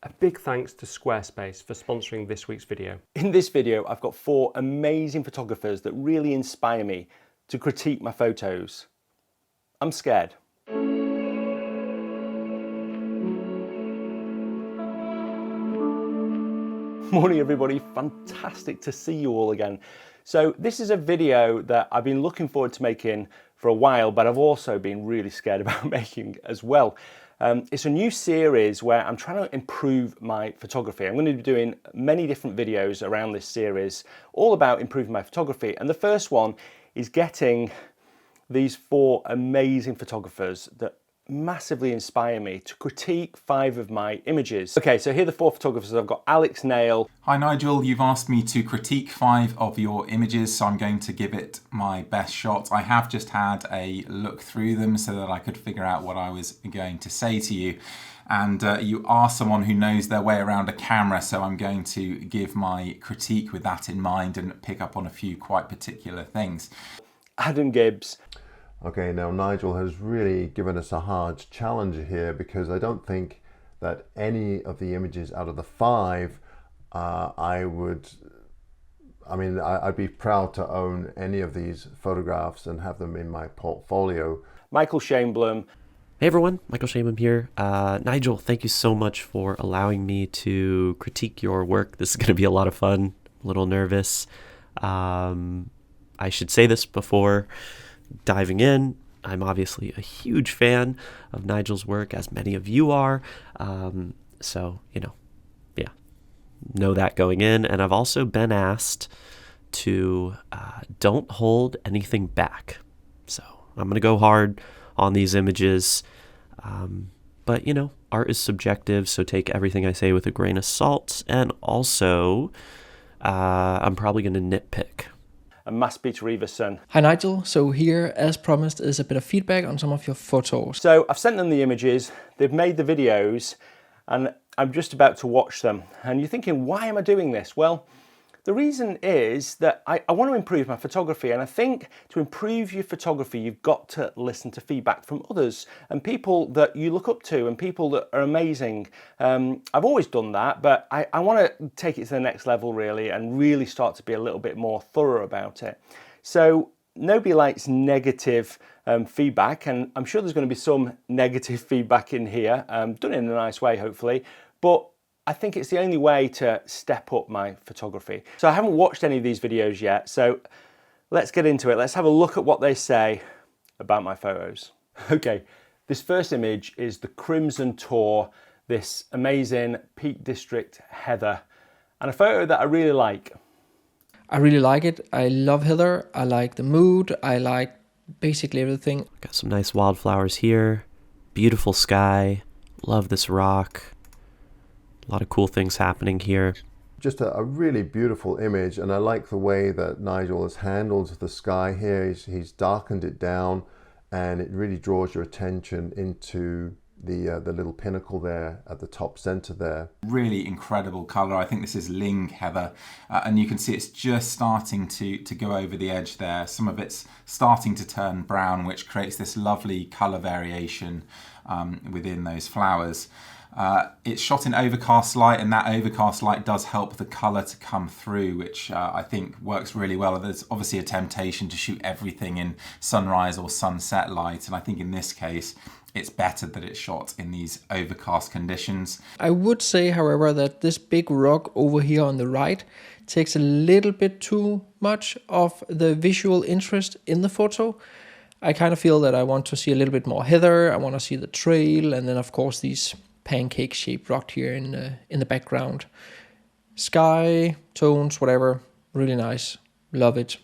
A big thanks to Squarespace for sponsoring this week's video. In this video, I've got 4 amazing photographers that really inspire me to critique my photos. I'm scared. Morning everybody, fantastic to see you all again. So this is a video that I've been looking forward to making for a while, but I've also been really scared about making as well. It's a new series where I'm trying to improve my photography. I'm going to be doing many different videos around this series, all about improving my photography. And the first one is getting these 4 amazing photographers that massively inspire me to critique 5 of my images. Okay, so here are the 4 photographers. I've got Alex Nail. Hi Nigel, you've asked me to critique 5 of your images, so I'm going to give it my best shot. I have just had a look through them so that I could figure out what I was going to say to you. And you are someone who knows their way around a camera, so I'm going to give my critique with that in mind and pick up on a few quite particular things. Adam Gibbs. Okay, now Nigel has really given us a hard challenge here because I don't think that any of the images out of the 5 I'd be proud to own any of these photographs and have them in my portfolio. Michael Shaneblum. Hey everyone, Michael Shaneblum here. Nigel, thank you so much for allowing me to critique your work. This is going to be a lot of fun. A little nervous. I should say this before diving in. I'm obviously a huge fan of Nigel's work, as many of you are. So, know that going in. And I've also been asked to don't hold anything back. So I'm going to go hard on these images. But, art is subjective, so take everything I say with a grain of salt. And also, I'm probably going to nitpick. And Mass-Peter Everson. Hi Nigel, so here, as promised, is a bit of feedback on some of your photos. So I've sent them the images, they've made the videos, and I'm just about to watch them. And you're thinking, why am I doing this? Well, the reason is that I want to improve my photography, and I think to improve your photography, you've got to listen to feedback from others and people that you look up to and people that are amazing. I've always done that, but I want to take it to the next level really and really start to be a little bit more thorough about it. So nobody likes negative feedback, and I'm sure there's going to be some negative feedback in here, done in a nice way hopefully, but I think it's the only way to step up my photography. So I haven't watched any of these videos yet, so let's get into it. Let's have a look at what they say about my photos. Okay, this first image is the Crimson Tour, this amazing Peak District heather, and a photo that I really like. I really like it. I love heather. I like the mood. I like basically everything. Got some nice wildflowers here. Beautiful sky. Love this rock. A lot of cool things happening here. Just a really beautiful image, and I like the way that Nigel has handled the sky here. He's darkened it down, and it really draws your attention into the little pinnacle there at the top center there. Really incredible color. I think this is Ling heather, and you can see it's just starting to go over the edge there. Some of it's starting to turn brown, which creates this lovely color variation within those flowers. It's shot in overcast light, and that overcast light does help the colour to come through, which I think works really well. There's obviously a temptation to shoot everything in sunrise or sunset light, and I think in this case it's better that it's shot in these overcast conditions. I would say, however, that this big rock over here on the right takes a little bit too much of the visual interest in the photo. I kind of feel that I want to see a little bit more heather, I want to see the trail, and then of course these pancake-shaped rock here in the background. Sky, tones, whatever, really nice, love it.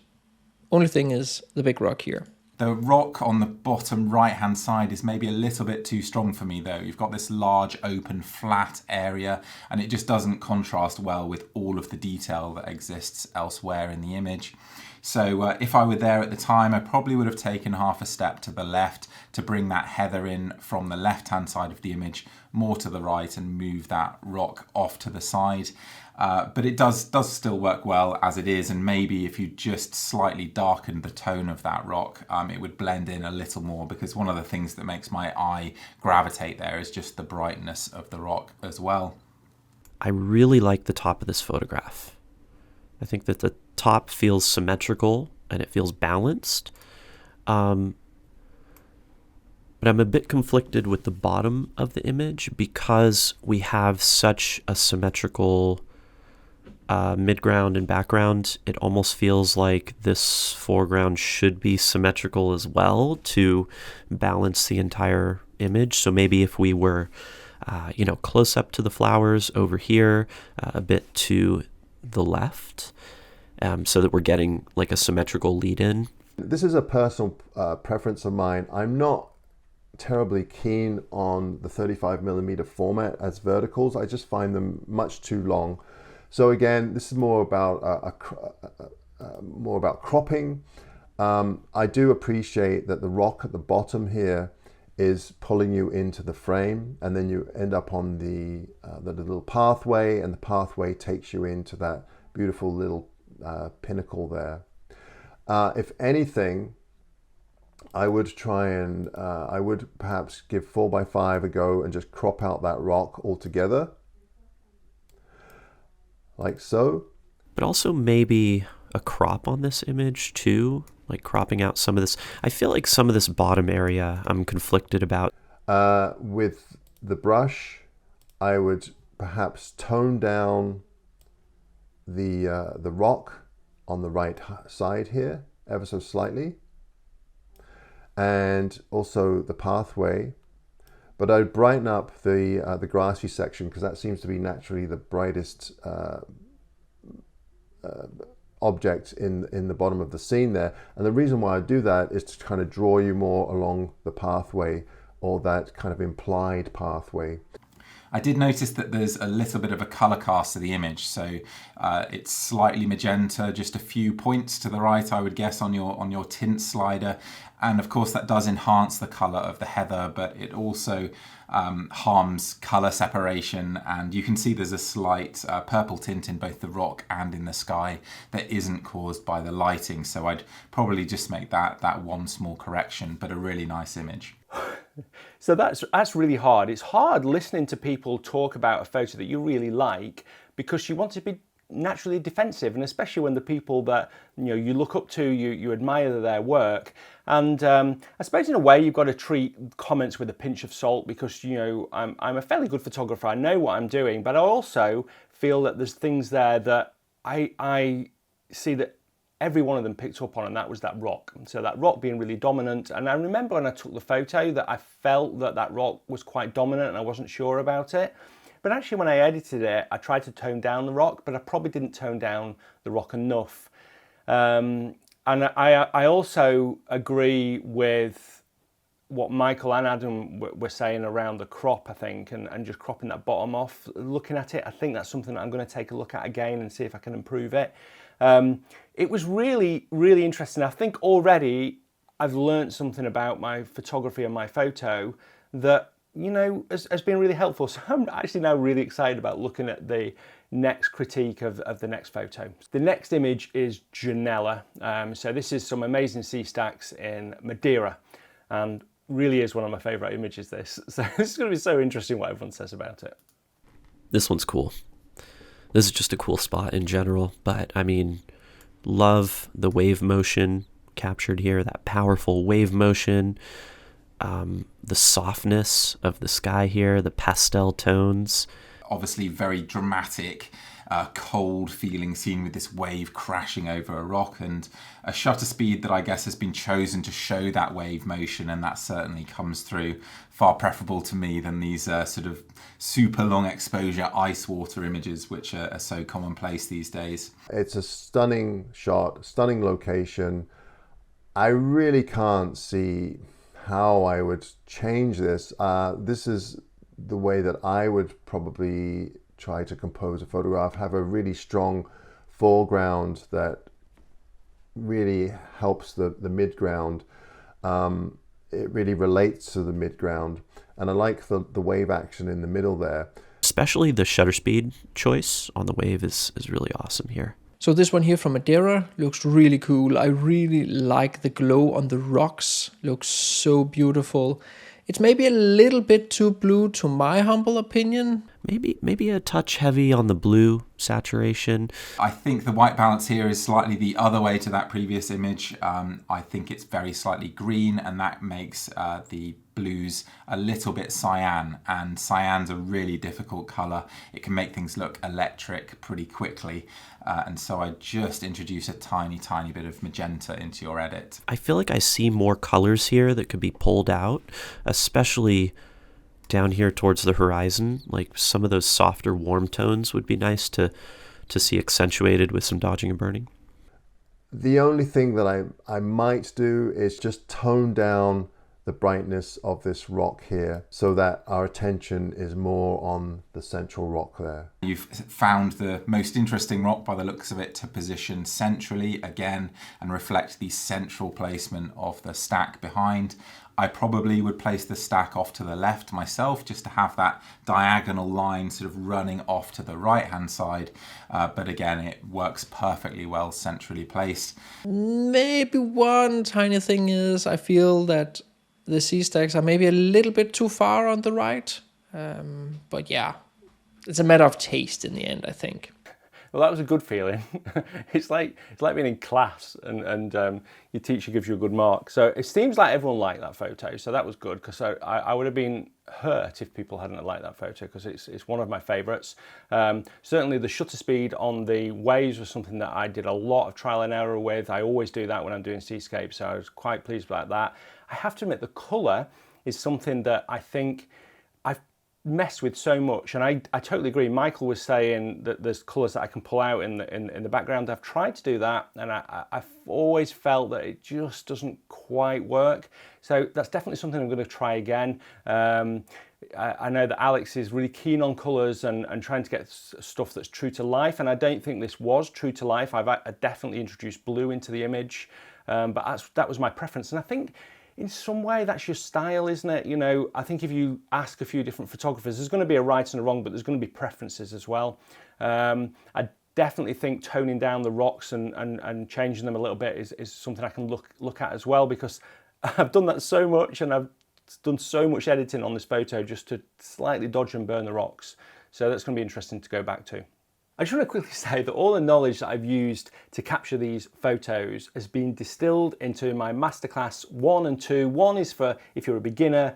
Only thing is the big rock here. The rock on the bottom right-hand side is maybe a little bit too strong for me though. You've got this large, open, flat area, and it just doesn't contrast well with all of the detail that exists elsewhere in the image. So if I were there at the time, I probably would have taken half a step to the left to bring that heather in from the left-hand side of the image more to the right and move that rock off to the side. But it does still work well as it is, and maybe if you just slightly darkened the tone of that rock, it would blend in a little more, because one of the things that makes my eye gravitate there is just the brightness of the rock as well. I really like the top of this photograph. I think that the top feels symmetrical and it feels balanced. But I'm a bit conflicted with the bottom of the image because we have such a symmetrical midground and background. It almost feels like this foreground should be symmetrical as well to balance the entire image. So maybe if we were, close up to the flowers over here, a bit to the left, so that we're getting like a symmetrical lead in. This is a personal preference of mine. I'm not terribly keen on the 35mm format as verticals. I just find them much too long. So again, this is more about cropping. I do appreciate that the rock at the bottom here is pulling you into the frame, and then you end up on the little pathway, and the pathway takes you into that beautiful little pinnacle there. If anything, I would try and I would perhaps give 4x5 a go and just crop out that rock altogether, like so. But also maybe a crop on this image too, like cropping out some of this. I feel like some of this bottom area I'm conflicted about. With the brush, I would perhaps tone down the rock on the right side here ever so slightly, and also the pathway, but I'd brighten up the grassy section because that seems to be naturally the brightest object in the bottom of the scene there. And the reason why I do that is to kind of draw you more along the pathway, or that kind of implied pathway. I did notice that there's a little bit of a color cast to the image, so it's slightly magenta, just a few points to the right, I would guess, on your tint slider, and of course that does enhance the color of the heather, but it also harms color separation, and you can see there's a slight purple tint in both the rock and in the sky that isn't caused by the lighting. So I'd probably just make that one small correction, but a really nice image. So that's really hard. It's hard listening to people talk about a photo that you really like because you want to be naturally defensive, and especially when the people that you look up to, you admire their work. And I suppose in a way you've got to treat comments with a pinch of salt because I'm a fairly good photographer. I know what I'm doing, but I also feel that there's things there that I see that every one of them picked up on, and that was that rock. So that rock being really dominant. And I remember when I took the photo that I felt that rock was quite dominant and I wasn't sure about it. But actually when I edited it, I tried to tone down the rock, but I probably didn't tone down the rock enough. And I also agree with what Michael and Adam were saying around the crop, I think, and just cropping that bottom off. Looking at it, I think that's something that I'm going to take a look at again and see if I can improve it. It was really, really interesting. I think already I've learned something about my photography and my photo that, has been really helpful. So I'm actually now really excited about looking at the next critique of the next photo. The next image is Janella. So this is some amazing sea stacks in Madeira, and really is one of my favorite images, this. So this is going to be so interesting what everyone says about it. This one's cool. This is just a cool spot in general, but I mean, love the wave motion captured here, that powerful wave motion, the softness of the sky here, the pastel tones. Obviously very dramatic, cold feeling scene with this wave crashing over a rock, and a shutter speed that I guess has been chosen to show that wave motion, and that certainly comes through. Far preferable to me than these sort of super long exposure ice water images, which are so commonplace these days. It's a stunning shot, stunning location. I really can't see how I would change this. This is the way that I would probably try to compose a photograph, have a really strong foreground that really helps the midground. It really relates to the midground, and I like the wave action in the middle there. Especially the shutter speed choice on the wave is really awesome here. So this one here from Madeira looks really cool. I really like the glow on the rocks. Looks so beautiful. It's maybe a little bit too blue to my humble opinion. maybe a touch heavy on the blue saturation. I think the white balance here is slightly the other way to that previous image. I think it's very slightly green, and that makes the blues a little bit cyan, and cyan's a really difficult color. It can make things look electric pretty quickly, and so I just introduce a tiny bit of magenta into your edit. I feel like I see more colors here that could be pulled out, especially down here towards the horizon. Like some of those softer warm tones would be nice to see accentuated with some dodging and burning. The only thing that I might do is just tone down the brightness of this rock here so that our attention is more on the central rock there. You've found the most interesting rock by the looks of it to position centrally again and reflect the central placement of the stack behind. I probably would place the stack off to the left myself just to have that diagonal line sort of running off to the right hand side, but again it works perfectly well centrally placed. Maybe one tiny thing is I feel that the C-stacks are maybe a little bit too far on the right, but yeah, it's a matter of taste in the end, I think. Well, that was a good feeling. It's like being in class and your teacher gives you a good mark. So it seems like everyone liked that photo, so that was good, because I would have been hurt if people hadn't liked that photo, because it's one of my favourites. Certainly the shutter speed on the waves was something that I did a lot of trial and error with. I always do that when I'm doing seascapes, so I was quite pleased about that. I have to admit, the colour is something that I think I've messed with so much, and I totally agree. Michael was saying that there's colours that I can pull out in the background. I've tried to do that, and I've always felt that it just doesn't quite work. So that's definitely something I'm going to try again. I know that Alex is really keen on colours and trying to get stuff that's true to life, and I don't think this was true to life. I definitely introduced blue into the image, but that was my preference, and I think in some way that's your style, isn't it? You know, I think if you ask a few different photographers, there's going to be a right and a wrong, but there's going to be preferences as well. I definitely think toning down the rocks and changing them a little bit is something I can look at as well, because I've done that so much, and I've done so much editing on this photo just to slightly dodge and burn the rocks. So that's going to be interesting to go back to. I just want to quickly say that all the knowledge that I've used to capture these photos has been distilled into my masterclass 1 and 2. 1 is for if you're a beginner.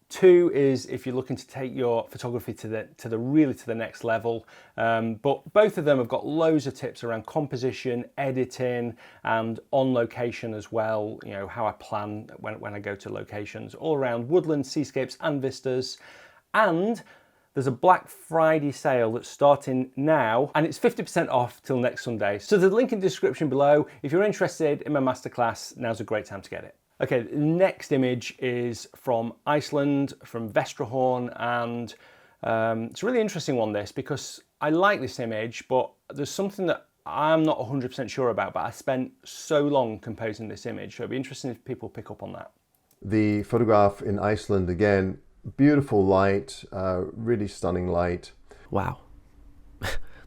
2 is if you're looking to take your photography to the next level. But both of them have got loads of tips around composition, editing, and on location as well. You know, how I plan when I go to locations, all around woodland, seascapes, and vistas. And there's a Black Friday sale that's starting now, and it's 50% off till next Sunday. So there's a link in the description below. If you're interested in my masterclass, now's a great time to get it. Okay, the next image is from Iceland, from Vestrahorn, and it's a really interesting one, this, because I like this image, but there's something that I'm not 100% sure about, but I spent so long composing this image, so it'd be interesting if people pick up on that. The photograph in Iceland, again, beautiful light, really stunning light. Wow.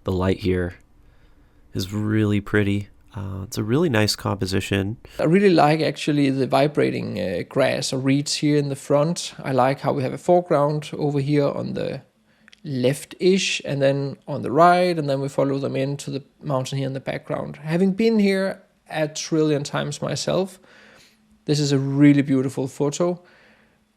The light here is really pretty. It's a really nice composition. I really like actually the vibrating grass or reeds here in the front. I like how we have a foreground over here on the left-ish and then on the right, and then we follow them into the mountain here in the background. Having been here a trillion times myself, this is a really beautiful photo.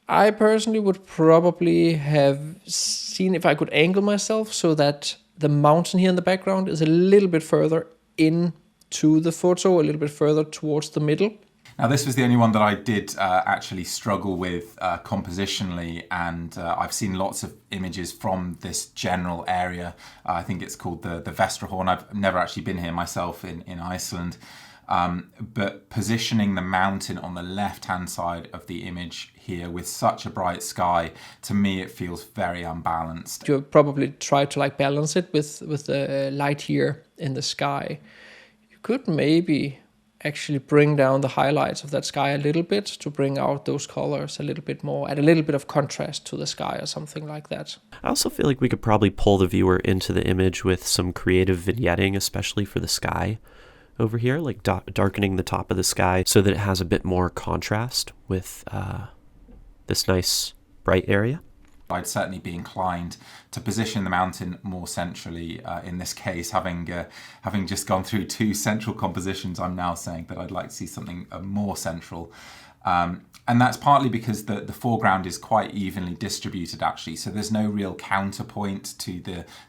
I personally would probably have seen if I could angle myself so that the mountain here in the background is a little bit further into the photo, a little bit further towards the middle. Now this was the only one that I did actually struggle with compositionally, and I've seen lots of images from this general area. I think it's called the Vestrahorn. I've never actually been here myself in Iceland. But positioning the mountain on the left-hand side of the image here with such a bright sky, to me it feels very unbalanced. You probably try to balance it with the light here in the sky. You could maybe actually bring down the highlights of that sky a little bit to bring out those colors a little bit more, add a little bit of contrast to the sky or something like that. I also feel like we could probably pull the viewer into the image with some creative vignetting, especially for the sky over here, like darkening the top of the sky so that it has a bit more contrast with this nice bright area. I'd certainly be inclined to position the mountain more centrally. In this case, having just gone through 2 central compositions, I'm now saying that I'd like to see something more central. And that's partly because the foreground is quite evenly distributed, actually. So there's no real counterpoint to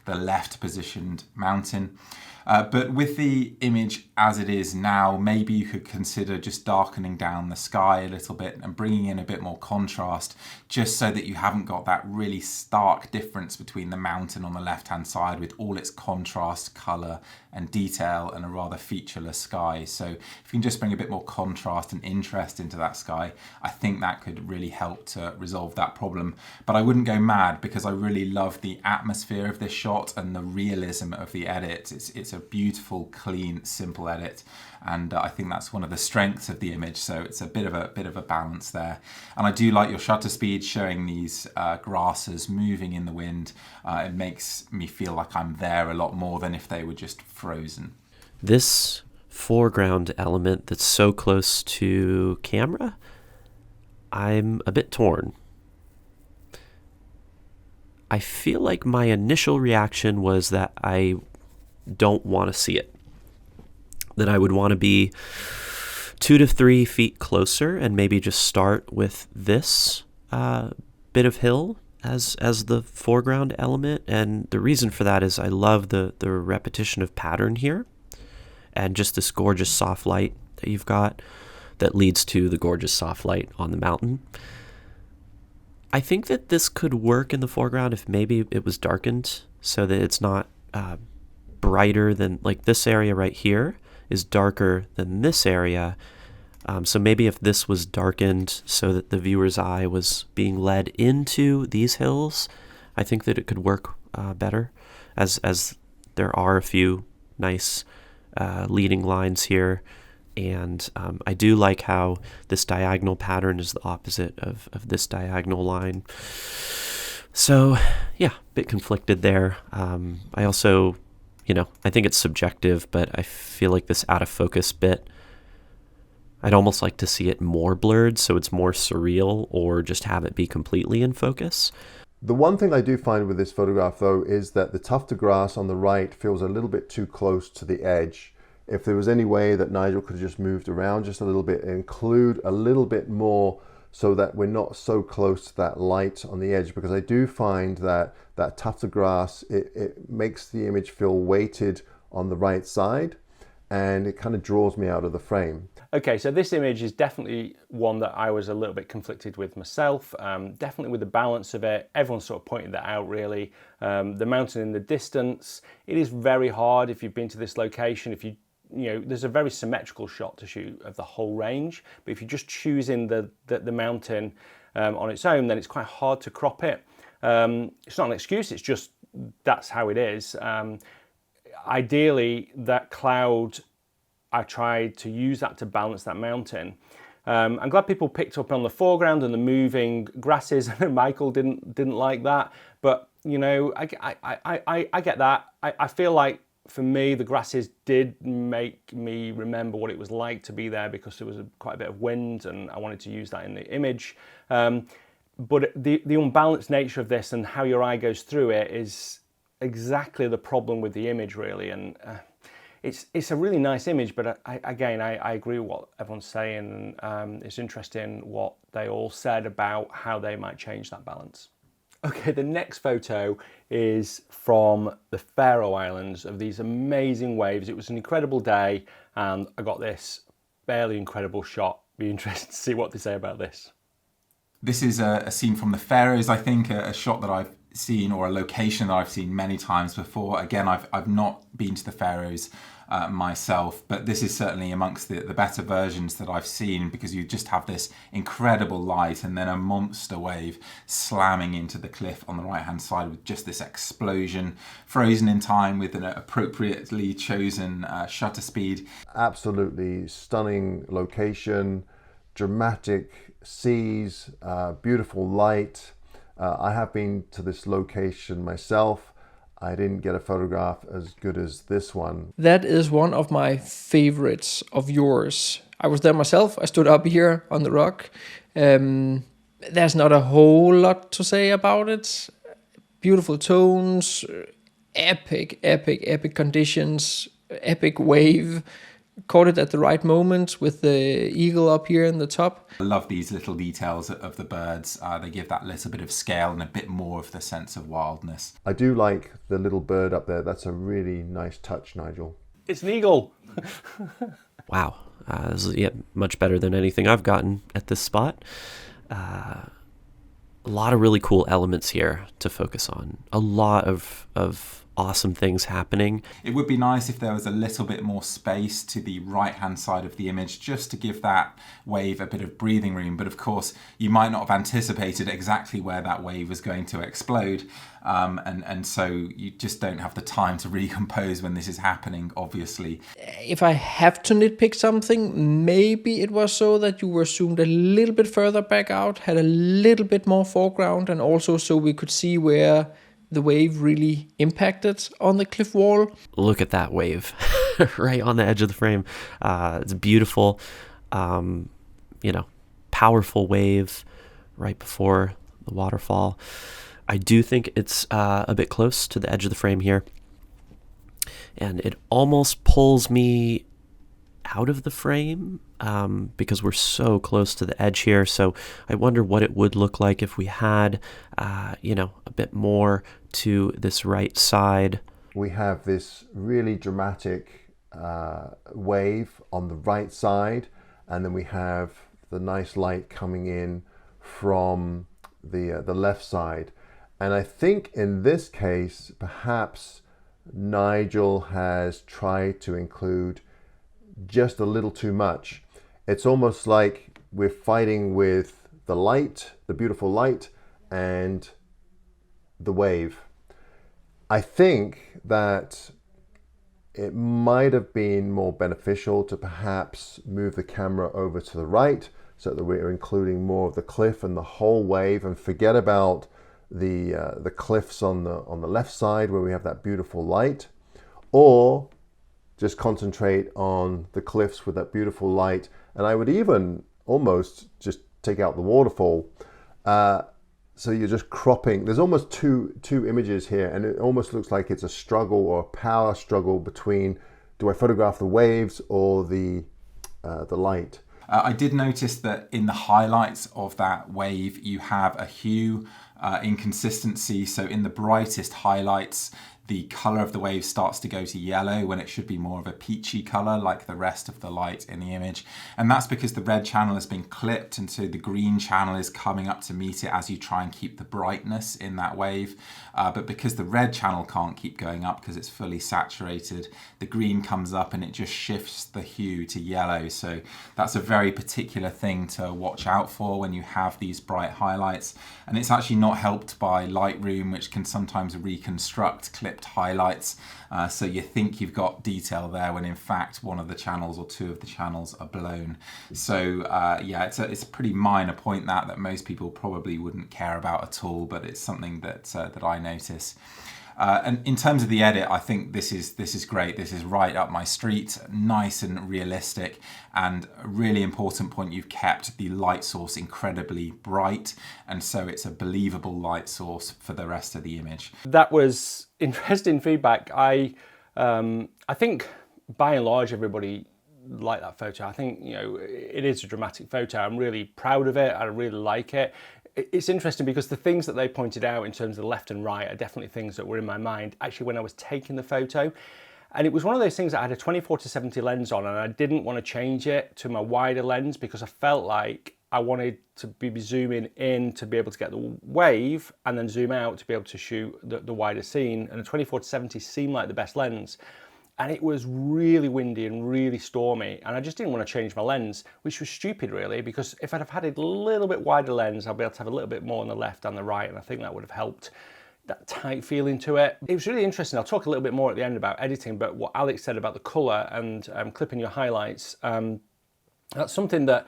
the left positioned mountain. But with the image as it is now, maybe you could consider just darkening down the sky a little bit and bringing in a bit more contrast, just so that you haven't got that really stark difference between the mountain on the left-hand side with all its contrast, colour and detail, and a rather featureless sky. So if you can just bring a bit more contrast and interest into that sky, I think that could really help to resolve that problem. But I wouldn't go mad, because I really love the atmosphere of this shot and the realism of the edit. It's a beautiful, clean, simple edit, and I think that's one of the strengths of the image. So it's a bit of a balance there. And I do like your shutter speed, showing these grasses moving in the wind. It makes me feel like I'm there a lot more than if they were just frozen. This foreground element that's so close to camera, I'm a bit torn. I feel like my initial reaction was that I don't want to see it. That I would want to be 2 to 3 feet closer and maybe just start with this bit of hill as the foreground element. And the reason for that is I love the repetition of pattern here, and just this gorgeous soft light that you've got that leads to the gorgeous soft light on the mountain. I think that this could work in the foreground if maybe it was darkened so that it's not brighter than, like, this area right here is darker than this area. So maybe if this was darkened so that the viewer's eye was being led into these hills, I think that it could work better, as there are a few nice leading lines here. And I do like how this diagonal pattern is the opposite of this diagonal line. So yeah, a bit conflicted there. I also, I think it's subjective, but I feel like this out of focus bit, I'd almost like to see it more blurred so it's more surreal, or just have it be completely in focus. The one thing I do find with this photograph, though, is that the tuft of grass on the right feels a little bit too close to the edge. If there was any way that Nigel could have just moved around just a little bit, include a little bit more so that we're not so close to that light on the edge, because I do find that that tuft of grass, it makes the image feel weighted on the right side, and it kind of draws me out of the frame. Okay, so this image is definitely one that I was a little bit conflicted with myself, definitely with the balance of it. Everyone sort of pointed that out, really. The mountain in the distance, it is very hard if you've been to this location. If you there's a very symmetrical shot to shoot of the whole range, but if you're just choosing the mountain on its own, then it's quite hard to crop it. It's not an excuse, it's just that's how it is. Ideally, that cloud, I tried to use that to balance that mountain. I'm glad people picked up on the foreground and the moving grasses. Michael didn't like that, but I get that. I feel like, for me, the grasses did make me remember what it was like to be there, because there was quite a bit of wind and I wanted to use that in the image. But the unbalanced nature of this and how your eye goes through it is exactly the problem with the image, really. And it's a really nice image, but I agree with what everyone's saying. It's interesting what they all said about how they might change that balance. Okay, the next photo is from the Faroe Islands, of these amazing waves. It was an incredible day and I got this fairly incredible shot. Be interested to see what they say about this. This is a scene from the Faroes, I think, a shot that I've seen, or a location that I've seen many times before. Again, I've not been to the Faroes myself, but this is certainly amongst the better versions that I've seen, because you just have this incredible light and then a monster wave slamming into the cliff on the right hand side with just this explosion, frozen in time with an appropriately chosen shutter speed. Absolutely stunning location, dramatic seas, beautiful light. I have been to this location myself. I didn't get a photograph as good as this one. That is one of my favorites of yours. I was there myself. I stood up here on the rock. There's not a whole lot to say about it. Beautiful tones, epic conditions, epic wave. Caught it at the right moment with the eagle up here in the top. I love these little details of the birds. They give that little bit of scale and a bit more of the sense of wildness. I do like the little bird up there. That's a really nice touch, Nigel. It's an eagle. Wow. This is much better than anything I've gotten at this spot. A lot of really cool elements here to focus on. A lot of awesome things happening. It would be nice if there was a little bit more space to the right-hand side of the image, just to give that wave a bit of breathing room. But of course, you might not have anticipated exactly where that wave was going to explode. And so you just don't have the time to recompose when this is happening, obviously. If I have to nitpick something, maybe it was so that you were zoomed a little bit further back out, had a little bit more foreground, and also so we could see where the wave really impacted on the cliff wall. Look at that wave right on the edge of the frame. It's beautiful, powerful wave right before the waterfall. I do think it's a bit close to the edge of the frame here, and it almost pulls me out of the frame because we're so close to the edge here. So I wonder what it would look like if we had, a bit more to this right side. We have this really dramatic wave on the right side, and then we have the nice light coming in from the left side. And I think in this case, perhaps Nigel has tried to include just a little too much. It's almost like we're fighting with the light, the beautiful light, and the wave. I think that it might have been more beneficial to perhaps move the camera over to the right so that we're including more of the cliff and the whole wave, and forget about the cliffs on the left side where we have that beautiful light, or just concentrate on the cliffs with that beautiful light. And I would even almost just take out the waterfall. So you're just cropping. There's almost two images here, and it almost looks like it's a struggle or a power struggle between, do I photograph the waves or the light? I did notice that in the highlights of that wave, you have a hue inconsistency. So in the brightest highlights, the color of the wave starts to go to yellow when it should be more of a peachy color like the rest of the light in the image. And that's because the red channel has been clipped, and so the green channel is coming up to meet it as you try and keep the brightness in that wave. But because the red channel can't keep going up because it's fully saturated, the green comes up and it just shifts the hue to yellow. So that's a very particular thing to watch out for when you have these bright highlights. And it's actually not helped by Lightroom, which can sometimes reconstruct clipped highlights, so you think you've got detail there when in fact one of the channels or two of the channels are blown. So it's a pretty minor point that most people probably wouldn't care about at all, but it's something that I notice. And in terms of the edit, I think this is great. This is right up my street, nice and realistic, and a really important point, you've kept the light source incredibly bright, and so it's a believable light source for the rest of the image. That was interesting feedback. I think by and large everybody liked that photo. I think it is a dramatic photo. I'm really proud of it. I really like it. It's interesting because the things that they pointed out in terms of the left and right are definitely things that were in my mind actually when I was taking the photo. And it was one of those things that I had a 24-70 lens on, and I didn't want to change it to my wider lens because I felt like I wanted to be zooming in to be able to get the wave and then zoom out to be able to shoot the wider scene. And a 24-70 seemed like the best lens. And it was really windy and really stormy, and I just didn't want to change my lens, which was stupid really, because if I'd have had a little bit wider lens, I'll be able to have a little bit more on the left and the right, and I think that would have helped that tight feeling to it. It was really interesting. I'll talk a little bit more at the end about editing, but what Alex said about the colour and clipping your highlights, that's something that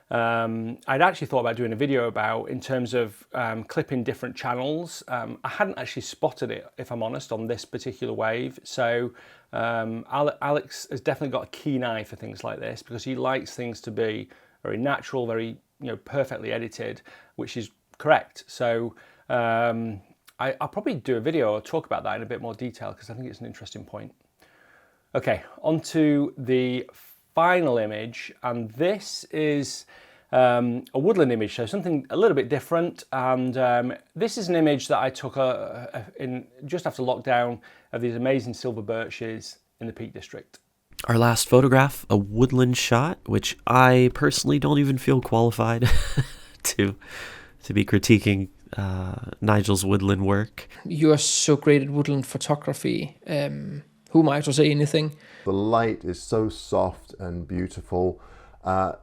I'd actually thought about doing a video about in terms of clipping different channels. I hadn't actually spotted it, if I'm honest, on this particular wave. So Alex has definitely got a keen eye for things like this because he likes things to be very natural, very perfectly edited, which is correct. So I'll probably do a video or talk about that in a bit more detail because I think it's an interesting point. Okay, on to the final image, and this is a woodland image, so something a little bit different. And this is an image that I took in just after lockdown of these amazing silver birches in the Peak District. Our last photograph, a woodland shot, which I personally don't even feel qualified to be critiquing Nigel's woodland work. You are so great at woodland photography. Who am I to say anything? The light is so soft and beautiful. I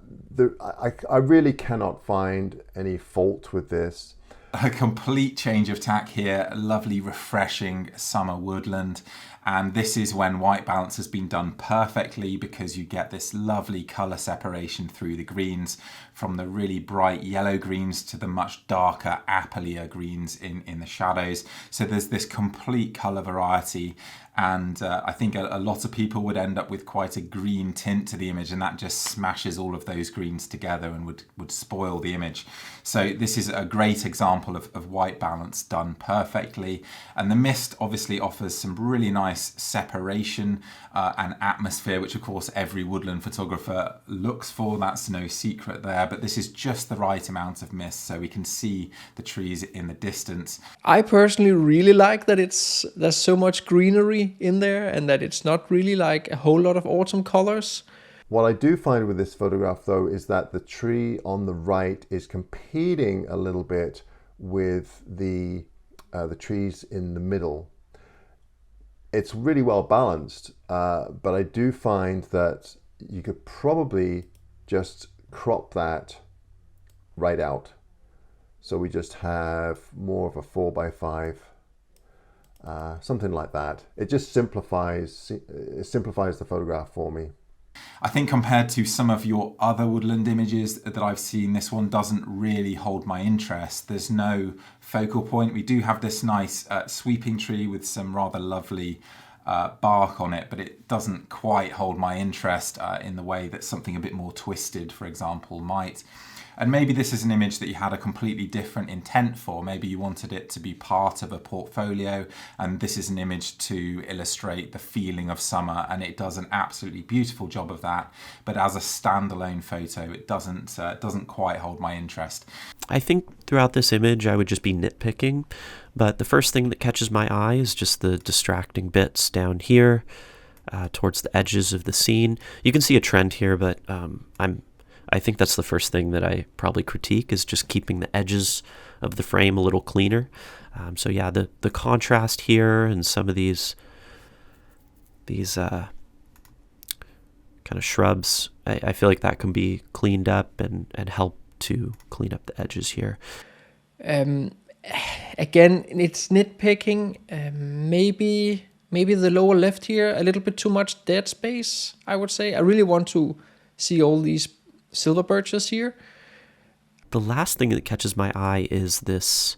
really cannot find any fault with this. A complete change of tack here, a lovely refreshing summer woodland, and this is when white balance has been done perfectly because you get this lovely colour separation through the greens, from the really bright yellow greens to the much darker appleier greens in the shadows. So there's this complete colour variety, and I think a lot of people would end up with quite a green tint to the image, and that just smashes all of those greens together and would spoil the image. So this is a great example of white balance done perfectly, and the mist obviously offers some really nice separation and atmosphere, which of course every woodland photographer looks for. That's no secret there, but this is just the right amount of mist so we can see the trees in the distance. I personally really like that there's so much greenery in there and that it's not really like a whole lot of autumn colors. What I do find with this photograph though is that the tree on the right is competing a little bit with the trees in the middle. It's really well balanced, but I do find that you could probably just crop that right out. So we just have more of a 4x5, something like that. It just simplifies the photograph for me. I think compared to some of your other woodland images that I've seen, this one doesn't really hold my interest. There's no focal point. We do have this nice sweeping tree with some rather lovely bark on it, but it doesn't quite hold my interest in the way that something a bit more twisted, for example, might. And maybe this is an image that you had a completely different intent for. Maybe you wanted it to be part of a portfolio, and this is an image to illustrate the feeling of summer, and it does an absolutely beautiful job of that. But as a standalone photo, it doesn't quite hold my interest. I think throughout this image I would just be nitpicking, but the first thing that catches my eye is just the distracting bits down here towards the edges of the scene. You can see a trend here, but I think that's the first thing that I probably critique, is just keeping the edges of the frame a little cleaner. So yeah, the contrast here and some of these kind of shrubs, I feel like that can be cleaned up and help to clean up the edges here. Again, it's nitpicking. Maybe the lower left here, a little bit too much dead space, I would say. I really want to see all these silver birches here. The last thing that catches my eye is this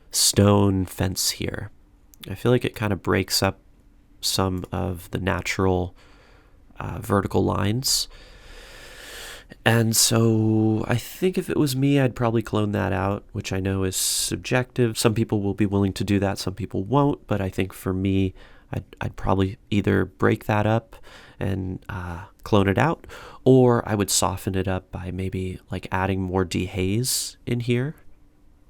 stone fence here. I feel like it kind of breaks up some of the natural vertical lines. And so I think if it was me, I'd probably clone that out, which I know is subjective. Some people will be willing to do that, some people won't. But I think for me, I'd probably either break that up and clone it out, or I would soften it up by maybe like adding more dehaze in here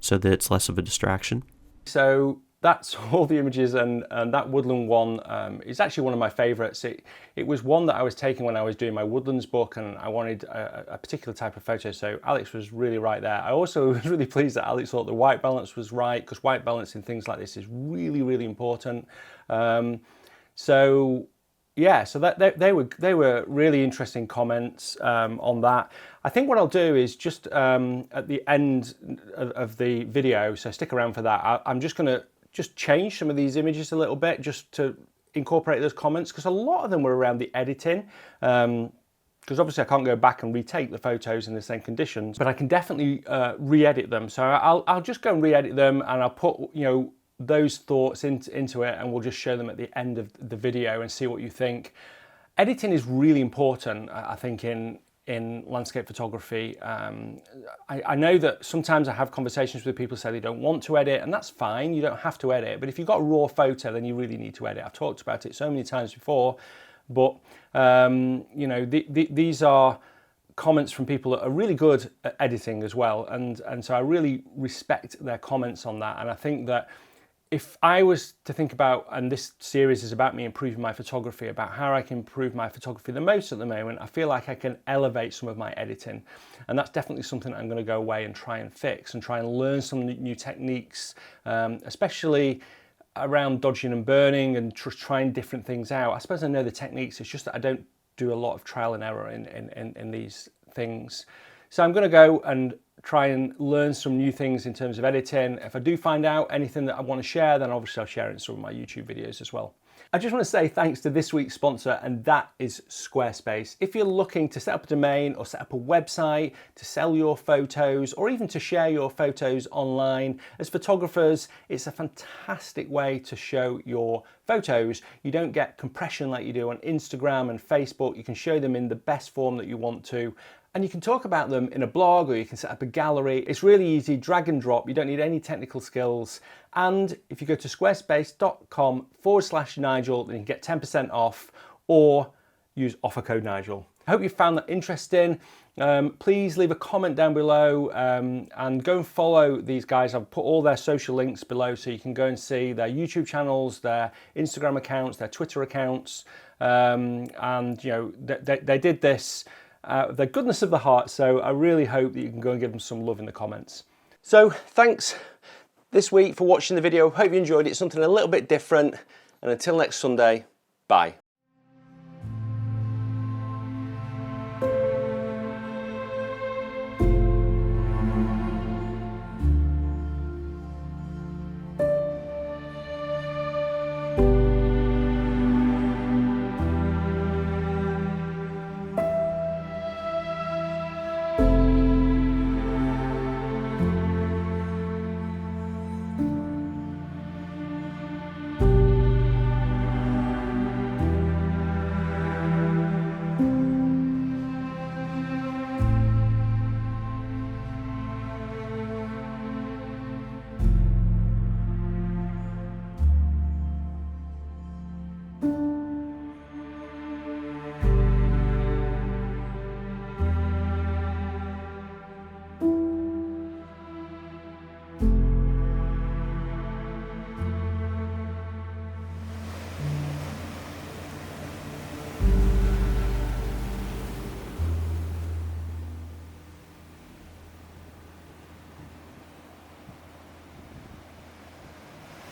so that it's less of a distraction. So that's all the images, and that woodland one is actually one of my favorites. It was one that I was taking when I was doing my woodlands book, and I wanted a particular type of photo, so Alex was really right there. I also was really pleased that Alex thought the white balance was right, because white balance in things like this is really, really important. So yeah, so they were really interesting comments on that. I think what I'll do is just at the end of the video, so stick around for that, I'm just going to change some of these images a little bit just to incorporate those comments, because a lot of them were around the editing. Because obviously I can't go back and retake the photos in the same conditions, but I can definitely re-edit them. So I'll just go and re-edit them, and I'll put those thoughts into it, and we'll just show them at the end of the video and see what you think. Editing is really important, I think, in in landscape photography. I know that sometimes I have conversations with people who say they don't want to edit, and that's fine, you don't have to edit, but if you've got a raw photo, then you really need to edit. I've talked about it so many times before, but you know, these are comments from people that are really good at editing as well, and so I really respect their comments on that. And I think that if I was to think about, and this series is about me improving my photography, about how I can improve my photography the most at the moment, I feel like I can elevate some of my editing. And that's definitely something I'm going to go away and try and fix and try and learn some new techniques, especially around dodging and burning and trying different things out. I suppose I know the techniques, it's just that I don't do a lot of trial and error in these things. So I'm going to go and try and learn some new things in terms of editing. If I do find out anything that I want to share, then obviously I'll share it in some of my YouTube videos as well. I just want to say thanks to this week's sponsor, and that is Squarespace. If you're looking to set up a domain or set up a website to sell your photos or even to share your photos online, as photographers, it's a fantastic way to show your photos. You don't get compression like you do on Instagram and Facebook. You can show them in the best form that you want to. And you can talk about them in a blog, or you can set up a gallery. It's really easy, drag and drop. You don't need any technical skills. And if you go to squarespace.com/Nigel, then you can get 10% off, or use offer code Nigel. I hope you found that interesting. Please leave a comment down below, and go and follow these guys. I've put all their social links below so you can go and see their YouTube channels, their Instagram accounts, their Twitter accounts. And you know, they did this the goodness of the heart, so I really hope that you can go and give them some love in the comments. So thanks this week for watching the video. Hope you enjoyed it, something a little bit different, and until next Sunday, bye.